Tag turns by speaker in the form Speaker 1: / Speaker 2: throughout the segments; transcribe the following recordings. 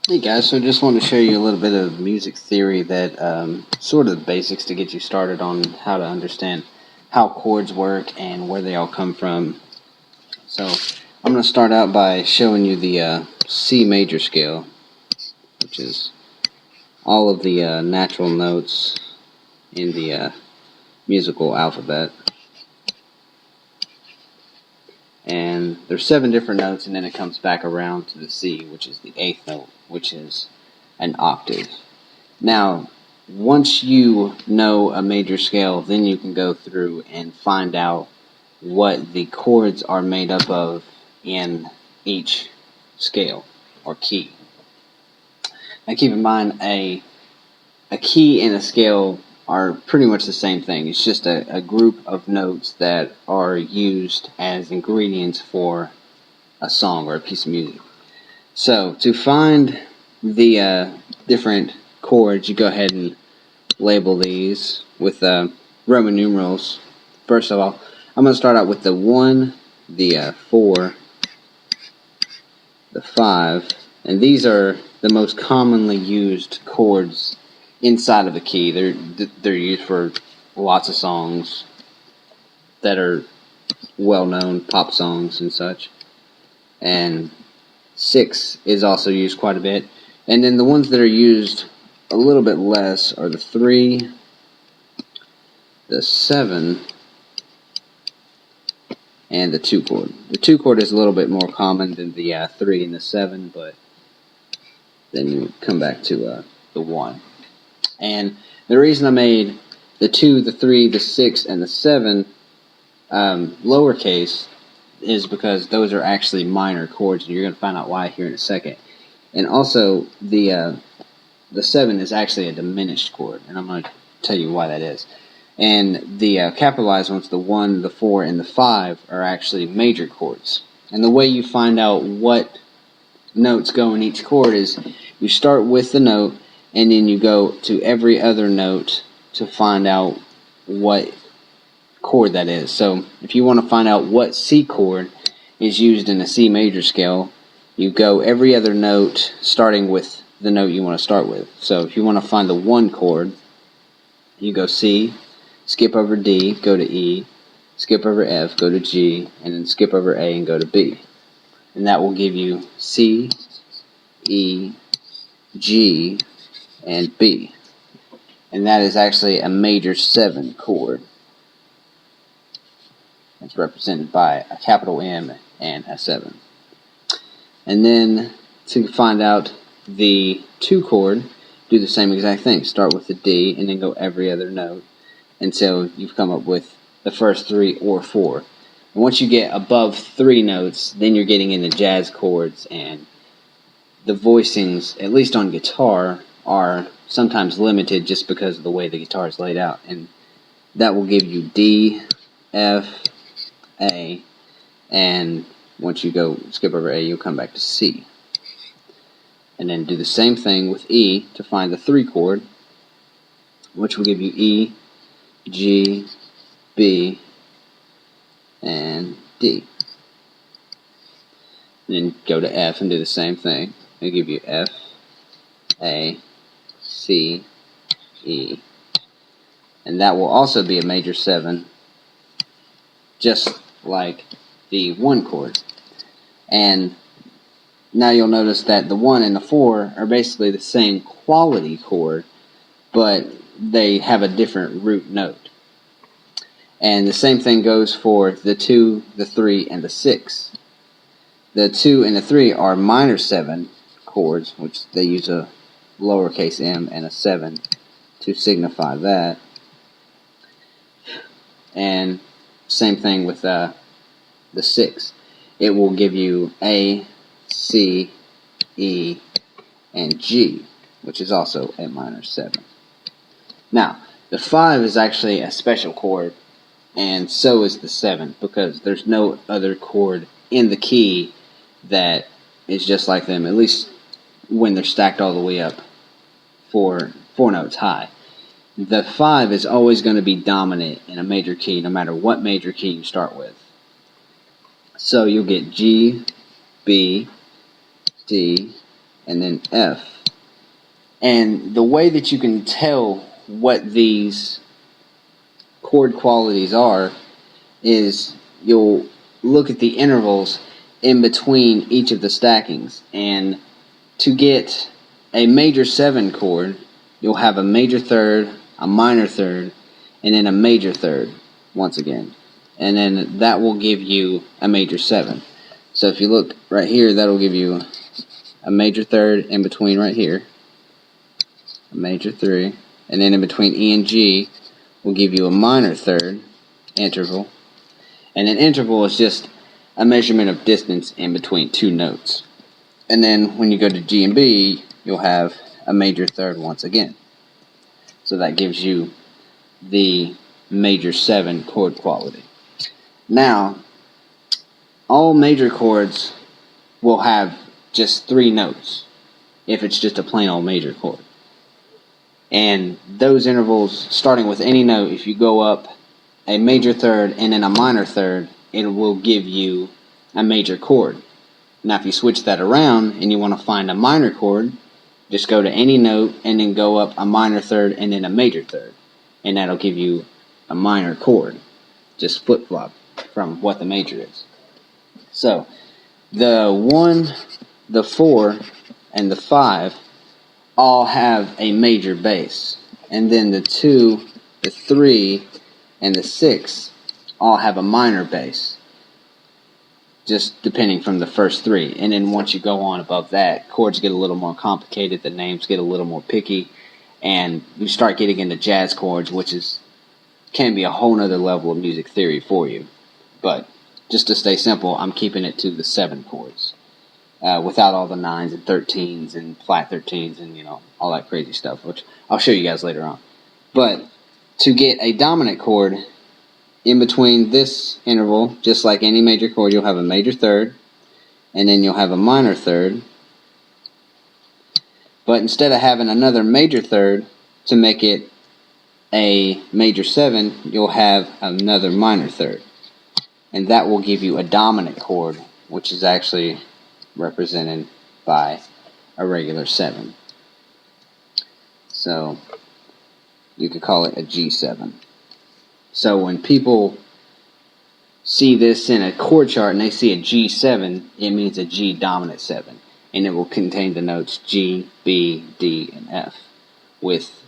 Speaker 1: Hey guys, so just wanted to show you a little bit of music theory that sort of the basics to get you started on how to understand how chords work and where they all come from. So I'm going to start out by showing you the C major scale, which is all of the natural notes in the musical alphabet. And there's 7 different notes, and then it comes back around to the C, which is the 8th note, which is an octave. Now, once you know a major scale, then you can go through and find out what the chords are made up of in each scale or key. Now keep in mind, a key and a scale are pretty much the same thing. It's just a group of notes that are used as ingredients for a song or a piece of music. So to find the different chords, you go ahead and label these with Roman numerals. First of all, I'm going to start out with the 1, the 4, the 5, and these are the most commonly used chords inside of a key. They're used for lots of songs that are well-known, pop songs and such. And 6 is also used quite a bit. And then the ones that are used a little bit less are the 3, the 7, and the 2 chord. The 2 chord is a little bit more common than the 3 and the 7, but then you come back to the 1. And the reason I made the 2, the 3, the 6, and the 7 lowercase is because those are actually minor chords, and you're going to find out why here in a second. And also, the 7 is actually a diminished chord, and I'm going to tell you why that is. And the capitalized ones, the 1, the 4, and the 5, are actually major chords. And the way you find out what notes go in each chord is you start with the note, and then you go to every other note to find out what chord that is. So if you want to find out what C chord is used in a C major scale, you go every other note starting with the note you want to start with. So if you want to find the 1 chord, you go C, skip over D, go to E, skip over F, go to G, and then skip over A and go to B. And that will give you C, E, G, and B. And that is actually a major 7 chord. It's represented by a capital M and a 7. And then to find out the 2 chord, do the same exact thing. Start with the D and then go every other note until you've come up with the first 3 or 4. And once you get above 3 notes, then you're getting into jazz chords, and the voicings, at least on guitar, are sometimes limited just because of the way the guitar is laid out. And that will give you D, F, A, and once you go skip over A, you'll come back to C. And then do the same thing with E to find the 3 chord, which will give you E, G, B, and D. And then go to F and do the same thing. It'll give you F, A, C, E. And that will also be a major 7, just like the 1 chord. And now you'll notice that the 1 and the 4 are basically the same quality chord, but they have a different root note. And the same thing goes for the 2, the 3, and the 6. The 2 and the 3 are minor 7 chords, which they use a lowercase m and a 7 to signify that. And same thing with the 6. It will give you A, C, E, and G, which is also a minor 7. Now, the 5 is actually a special chord, and so is the 7, because there's no other chord in the key that is just like them, at least when they're stacked all the way up 4 notes high. The 5 is always going to be dominant in a major key, no matter what major key you start with. So you'll get G, B, D, and then F. And the way that you can tell what these chord qualities are is you'll look at the intervals in between each of the stackings. And to get a major 7 chord, you'll have a major third, a minor third, and then a major third once again. And then that will give you a major 7. So if you look right here, that'll give you a major third in between right here, a major 3, and then in between E and G will give you a minor third interval. And an interval is just a measurement of distance in between two notes. And then when you go to G and B, you'll have a major third once again. So that gives you the major 7 chord quality. Now, all major chords will have just 3 notes if it's just a plain old major chord. And those intervals, starting with any note, if you go up a major third and then a minor third, it will give you a major chord. Now if you switch that around and you want to find a minor chord, just go to any note and then go up a minor third and then a major third. And that'll give you a minor chord. Just flip-flop from what the major is. So, the 1, the 4, and the 5 all have a major bass. And then the 2, the 3, and the 6 all have a minor bass. Just depending from the first 3. And then once you go on above that, chords get a little more complicated, the names get a little more picky, and you start getting into jazz chords, which can be a whole nother level of music theory for you. But just to stay simple, I'm keeping it to the 7 chords. Without all the 9s and 13s and flat 13s and, all that crazy stuff, which I'll show you guys later on. But to get a dominant chord, in between this interval, just like any major chord, you'll have a major third, and then you'll have a minor third. But instead of having another major third to make it a major 7, you'll have another minor third. And that will give you a dominant chord, which is actually represented by a regular 7. So you could call it a G7. So when people see this in a chord chart and they see a G7, it means a G dominant 7. And it will contain the notes G, B, D, and F with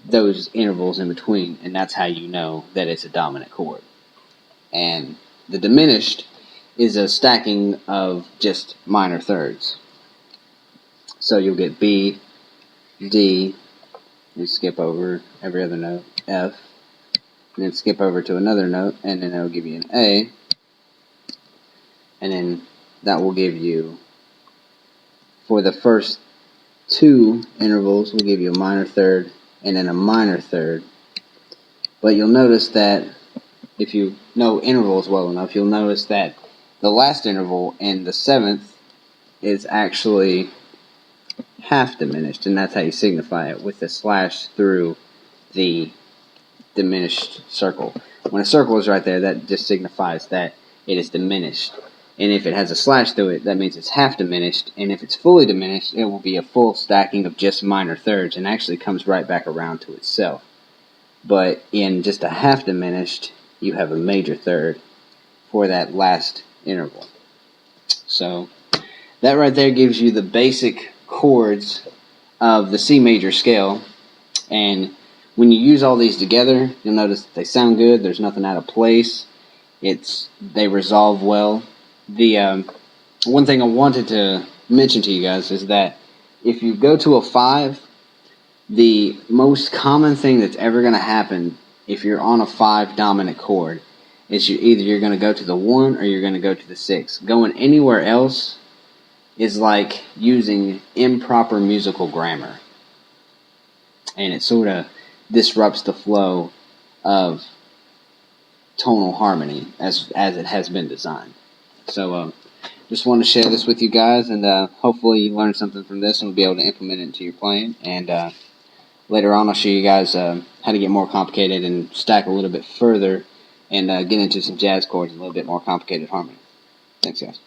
Speaker 1: those intervals in between. And that's how you know that it's a dominant chord. And the diminished is a stacking of just minor thirds. So you'll get B, D, you skip over every other note, F, and then skip over to another note, and then it'll give you an A, and then that will give you, for the first 2 intervals, will give you a minor third and then a minor third. But you'll notice that if you know intervals well enough, you'll notice that the last interval in the 7th is actually half diminished, and that's how you signify it, with the slash through the diminished circle. When a circle is right there, that just signifies that it is diminished. And if it has a slash through it, that means it's half diminished. And if it's fully diminished, it will be a full stacking of just minor thirds and actually comes right back around to itself. But in just a half diminished, you have a major third for that last interval. So that right there gives you the basic chords of the C major scale. And when you use all these together, you'll notice that they sound good. There's nothing out of place. They resolve well. The one thing I wanted to mention to you guys is that if you go to a 5, the most common thing that's ever going to happen if you're on a 5 dominant chord is you're going to go to the 1 or you're going to go to the 6. Going anywhere else is like using improper musical grammar. And it sort of disrupts the flow of tonal harmony as it has been designed. So just want to share this with you guys, and hopefully you learned something from this and will be able to implement it into your playing. And later on I'll show you guys how to get more complicated and stack a little bit further and get into some jazz chords and a little bit more complicated harmony. Thanks, guys.